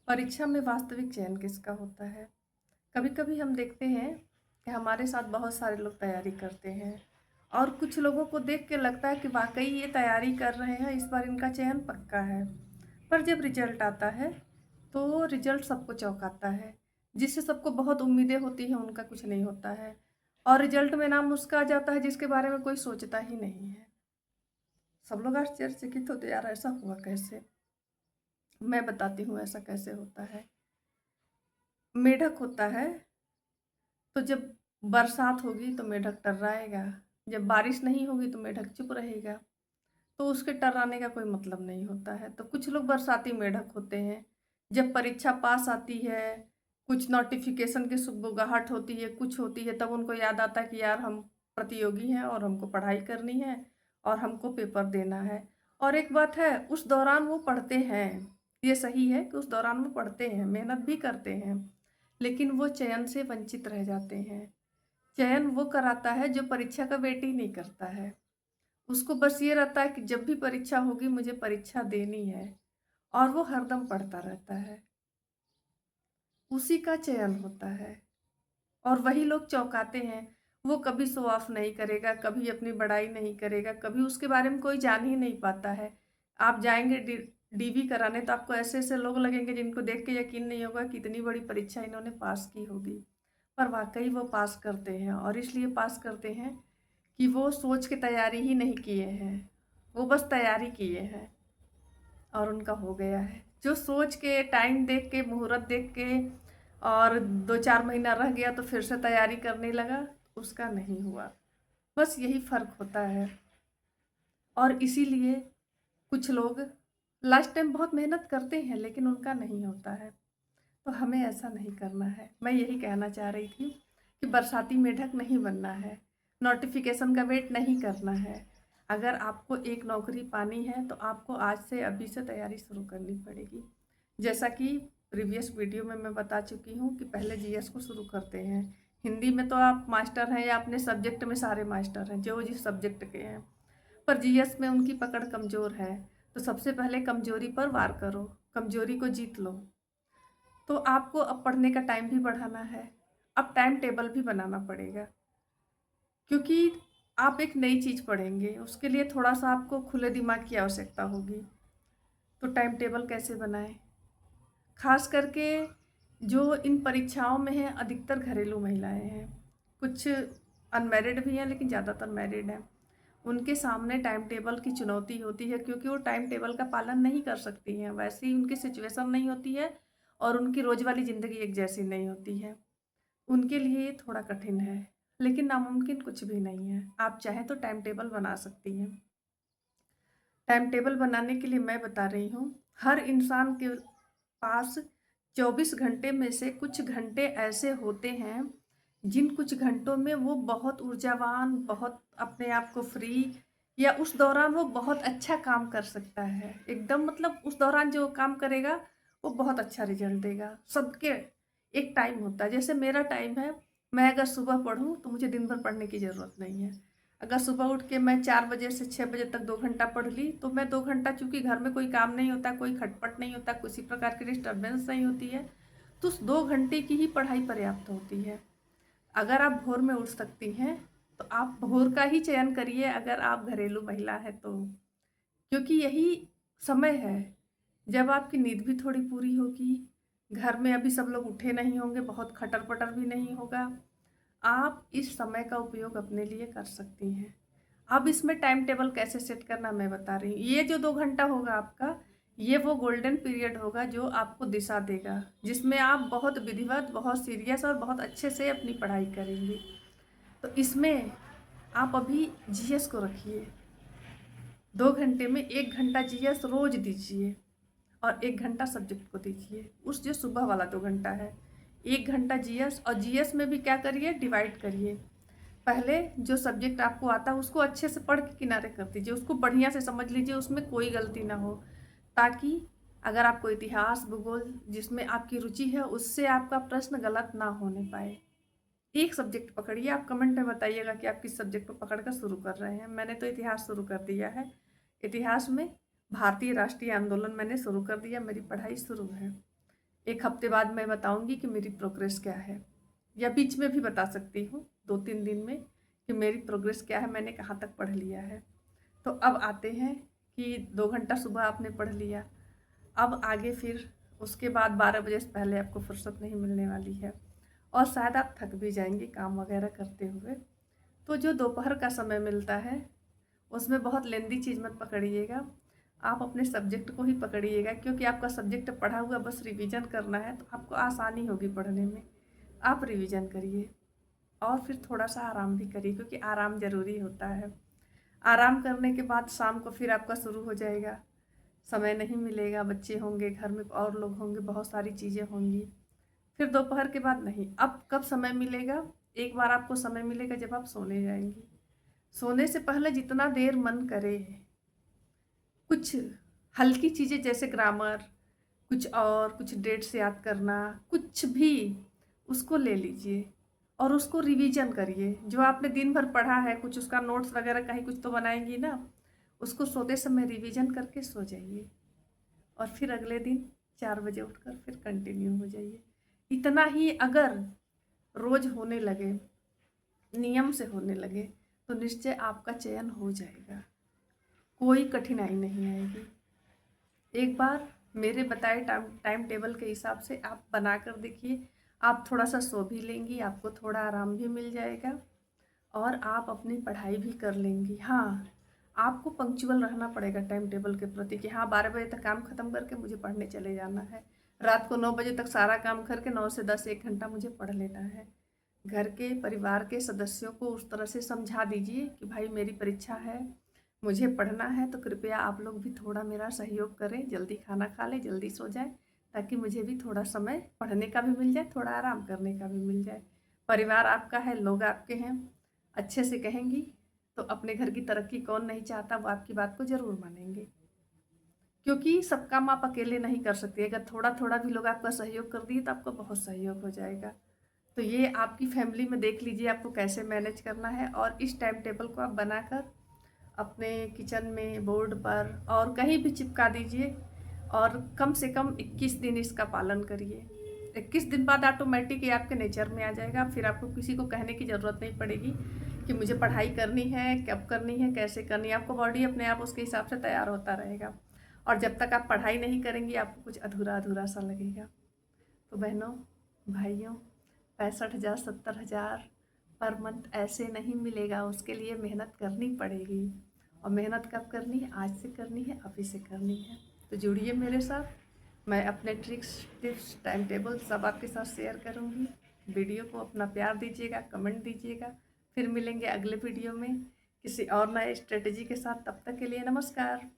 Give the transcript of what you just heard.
परीक्षा में वास्तविक चयन किसका होता है? कभी-कभी हम देखते हैं कि हमारे साथ बहुत सारे लोग तैयारी करते हैं और कुछ लोगों को देख के लगता है कि वाक़ई ये तैयारी कर रहे हैं, इस बार इनका चयन पक्का है। पर जब रिज़ल्ट आता है, तो रिज़ल्ट सबको चौंकाता है। जिससे सबको बहुत उम्मीदें होती हैं, उनका कुछ नहीं होता है और रिज़ल्ट में नाम उसका आ जाता है जिसके बारे में कोई सोचता ही नहीं है। सब लोग आश्चर्यचकित होते, यार ऐसा हुआ कैसे? मैं बताती हूँ ऐसा कैसे होता है। मेढक होता है, तो जब बरसात होगी तो मेढक टर्राएगा, जब बारिश नहीं होगी तो मेढक चुप रहेगा, तो उसके टर्राने का कोई मतलब नहीं होता है। तो कुछ लोग बरसाती मेढक होते हैं, जब परीक्षा पास आती है, कुछ नोटिफ़िकेशन की सुगबुगाहट होती है, कुछ होती है, तब उनको याद आता है कि यार हम प्रतियोगी हैं और हमको पढ़ाई करनी है और हमको पेपर देना है। और एक बात है, उस दौरान वो पढ़ते हैं, ये सही है कि उस दौरान वो पढ़ते हैं, मेहनत भी करते हैं, लेकिन वो चयन से वंचित रह जाते हैं। चयन वो कराता है जो परीक्षा का वेट ही नहीं करता है। उसको बस ये रहता है कि जब भी परीक्षा होगी मुझे परीक्षा देनी है और वो हरदम पढ़ता रहता है। उसी का चयन होता है और वही लोग चौंकाते हैं। वो कभी शो ऑफ नहीं करेगा, कभी अपनी बड़ाई नहीं करेगा, कभी उसके बारे में कोई जान ही नहीं पाता है। आप जाएँगे डीवी कराने तो आपको ऐसे-ऐसे लोग लगेंगे जिनको देख के यकीन नहीं होगा कि इतनी बड़ी परीक्षा इन्होंने पास की होगी। पर वाक़ई वो पास करते हैं और इसलिए पास करते हैं कि वो सोच के तैयारी ही नहीं किए हैं, वो बस तैयारी किए हैं और उनका हो गया है। जो सोच के, टाइम देख के, मुहूर्त देख के और 2-4 महीना रह गया तो फिर से तैयारी करने लगा, उसका नहीं हुआ। बस यही फ़र्क होता है और इसीलिए कुछ लोग लास्ट टाइम बहुत मेहनत करते हैं लेकिन उनका नहीं होता है। तो हमें ऐसा नहीं करना है। मैं यही कहना चाह रही थी कि बरसाती मेढक नहीं बनना है, नोटिफ़िकेशन का वेट नहीं करना है। अगर आपको एक नौकरी पानी है तो आपको आज से अभी से तैयारी शुरू करनी पड़ेगी। जैसा कि प्रीवियस वीडियो में मैं बता चुकी हूँ कि पहले जीएस को शुरू करते हैं। हिंदी में तो आप मास्टर हैं या अपने सब्जेक्ट में सारे मास्टर हैं, जो जिस सब्जेक्ट के हैं। पर जीएस में उनकी पकड़ कमज़ोर है, तो सबसे पहले कमज़ोरी पर वार करो, कमज़ोरी को जीत लो। तो आपको अब पढ़ने का टाइम भी बढ़ाना है, अब टाइम टेबल भी बनाना पड़ेगा क्योंकि आप एक नई चीज़ पढ़ेंगे, उसके लिए थोड़ा-सा आपको खुले दिमाग की आवश्यकता होगी। तो टाइम टेबल कैसे बनाएँ? ख़ास करके जो इन परीक्षाओं में हैं, अधिकतर घरेलू महिलाएँ हैं। कुछ अनमैरिड भी हैं लेकिन ज़्यादातर मैरिड हैं। उनके सामने टाइम टेबल की चुनौती होती है क्योंकि वो टाइम टेबल का पालन नहीं कर सकती हैं। वैसी उनकी सिचुएशन नहीं होती है और उनकी रोज़ वाली ज़िंदगी एक जैसी नहीं होती है। उनके लिए ये थोड़ा कठिन है, लेकिन नामुमकिन कुछ भी नहीं है। आप चाहें तो टाइम टेबल बना सकती हैं। टाइम टेबल बनाने के लिए मैं बता रही हूँ, हर इंसान के पास 24 घंटे में से कुछ घंटे ऐसे होते हैं, जिन कुछ घंटों में वो बहुत ऊर्जावान, बहुत अपने आप को फ्री या उस दौरान वो बहुत अच्छा काम कर सकता है। एकदम मतलब उस दौरान जो काम करेगा, वो बहुत अच्छा रिज़ल्ट देगा। सबके एक टाइम होता है, जैसे मेरा टाइम है, मैं अगर सुबह पढ़ूँ तो मुझे दिन भर पढ़ने की ज़रूरत नहीं है। अगर सुबह उठ के मैं 4 बजे से 6 बजे तक 2 घंटा पढ़ ली, तो मैं 2 घंटा चूँकि घर में कोई काम नहीं होता, कोई खटपट नहीं होता, किसी प्रकार की डिस्टर्बेंस नहीं होती है, तो उस 2 घंटे की ही पढ़ाई पर्याप्त होती है। अगर आप भोर में उठ सकती हैं, तो आप भोर का ही चयन करिए अगर आप घरेलू महिला हैं तो। क्योंकि यही समय है, जब आपकी नींद भी थोड़ी पूरी होगी, घर में अभी सब लोग उठे नहीं होंगे, बहुत खटर-पटर भी नहीं होगा। आप इस समय का उपयोग अपने लिए कर सकती हैं। अब इसमें टाइम टेबल कैसे सेट करना मैं बता रही हूँ। ये जो 2 घंटा होगा आपका, ये वो गोल्डन पीरियड होगा जो आपको दिशा देगा, जिसमें आप बहुत विधिवत, बहुत सीरियस और बहुत अच्छे से अपनी पढ़ाई करेंगी। तो इसमें आप अभी जीएस को रखिए। 2 घंटे में 1 घंटा जीएस रोज़ दीजिए और 1 घंटा सब्जेक्ट को दीजिए। उस जो सुबह वाला 2 घंटा है, 1 घंटा जीएस और जीएस में भी क्या करिए, डिवाइड करिए। पहले जो सब्जेक्ट आपको आता है उसको अच्छे से पढ़ के किनारे कर दीजिए, उसको बढ़िया से समझ लीजिए, उसमें कोई गलती ना हो, ताकि अगर आपको इतिहास, भूगोल जिसमें आपकी रुचि है, उससे आपका प्रश्न गलत ना होने पाए। एक सब्जेक्ट पकड़िए, आप कमेंट में बताइएगा कि आप किस सब्जेक्ट को पकड़कर शुरू कर रहे हैं। मैंने तो इतिहास शुरू कर दिया है। इतिहास में भारतीय राष्ट्रीय आंदोलन मैंने शुरू कर दिया, मेरी पढ़ाई शुरू है। 1 हफ्ते बाद मैं बताऊंगी कि मेरी प्रोग्रेस क्या है, या बीच में भी बता सकती हूँ 2-3 दिन में कि मेरी प्रोग्रेस क्या है, मैंने कहाँ तक पढ़ लिया है। तो अब आते हैं कि 2 घंटा सुबह आपने पढ़ लिया, अब आगे फिर उसके बाद 12 बजे से पहले आपको फुर्सत नहीं मिलने वाली है और शायद आप थक भी जाएंगे काम वगैरह करते हुए। तो जो दोपहर का समय मिलता है उसमें बहुत लेंदी चीज़ मत पकड़िएगा, आप अपने सब्जेक्ट को ही पकड़िएगा, क्योंकि आपका सब्जेक्ट पढ़ा हुआ बस रिवीजन करना है तो आपको आसानी होगी पढ़ने में। आप रिवीजन करिए और फिर थोड़ा सा आराम भी करिए, क्योंकि आराम ज़रूरी होता है। आराम करने के बाद शाम को फिर आपका शुरू हो जाएगा, समय नहीं मिलेगा, बच्चे होंगे घर में और लोग होंगे, बहुत सारी चीज़ें होंगी। फिर दोपहर के बाद नहीं, अब कब समय मिलेगा, एक बार आपको समय मिलेगा जब आप सोने जाएंगी। सोने से पहले जितना देर मन करे कुछ हल्की चीज़ें जैसे ग्रामर, कुछ और कुछ डेट्स याद करना, कुछ भी उसको ले लीजिए और उसको रिवीजन करिए। जो आपने दिन भर पढ़ा है कुछ, उसका नोट्स वगैरह कहीं कुछ तो बनाएंगी ना, उसको सोते समय रिवीजन करके सो जाइए और फिर अगले दिन 4 बजे उठकर फिर कंटिन्यू हो जाइए। इतना ही अगर रोज होने लगे, नियम से होने लगे, तो निश्चय आपका चयन हो जाएगा, कोई कठिनाई नहीं आएगी। एक बार मेरे बताए टाइम टेबल के हिसाब से आप बना कर देखिए, आप थोड़ा सा सो भी लेंगी, आपको थोड़ा आराम भी मिल जाएगा और आप अपनी पढ़ाई भी कर लेंगी। हाँ, आपको पंक्चुअल रहना पड़ेगा टाइम टेबल के प्रति कि हाँ 12 बजे तक काम ख़त्म करके मुझे पढ़ने चले जाना है, रात को 9 बजे तक सारा काम करके 9 से 10 1 घंटा मुझे पढ़ लेना है। घर के परिवार के सदस्यों को उस तरह से समझा दीजिए कि भाई मेरी परीक्षा है, मुझे पढ़ना है, तो कृपया आप लोग भी थोड़ा मेरा सहयोग करें, जल्दी खाना खा लें, जल्दी सो जाएं, ताकि मुझे भी थोड़ा समय पढ़ने का भी मिल जाए, थोड़ा आराम करने का भी मिल जाए। परिवार आपका है, लोग आपके हैं, अच्छे से कहेंगी तो अपने घर की तरक्की कौन नहीं चाहता, वो आपकी बात को ज़रूर मानेंगे, क्योंकि सब काम आप अकेले नहीं कर सकते। अगर थोड़ा थोड़ा भी लोग आपका सहयोग कर दिए तो आपको बहुत सहयोग हो जाएगा। तो ये आपकी फैमिली में देख लीजिए आपको कैसे मैनेज करना है, और इस टाइम टेबल को आप बनाकर अपने किचन में, बोर्ड पर और कहीं भी चिपका दीजिए और कम से कम 21 दिन इसका पालन करिए। 21 दिन बाद ऑटोमेटिक ये आपके नेचर में आ जाएगा, फिर आपको किसी को कहने की ज़रूरत नहीं पड़ेगी कि मुझे पढ़ाई करनी है, कब करनी है, कैसे करनी है। आपको बॉडी अपने आप उसके हिसाब से तैयार होता रहेगा, और जब तक आप पढ़ाई नहीं करेंगी आपको कुछ अधूरा अधूरा सा लगेगा। तो बहनों, भाइयों, 65,000 70,000 पर मंथ ऐसे नहीं मिलेगा, उसके लिए मेहनत करनी पड़ेगी। और मेहनत कब करनी है, आज से करनी है, अभी से करनी है। तो जुड़िए मेरे साथ, मैं अपने ट्रिक्स, टिप्स, टाइम टेबल सब आपके साथ शेयर करूँगी। वीडियो को अपना प्यार दीजिएगा, कमेंट दीजिएगा। फिर मिलेंगे अगले वीडियो में किसी और नए स्ट्रेटजी के साथ। तब तक के लिए नमस्कार।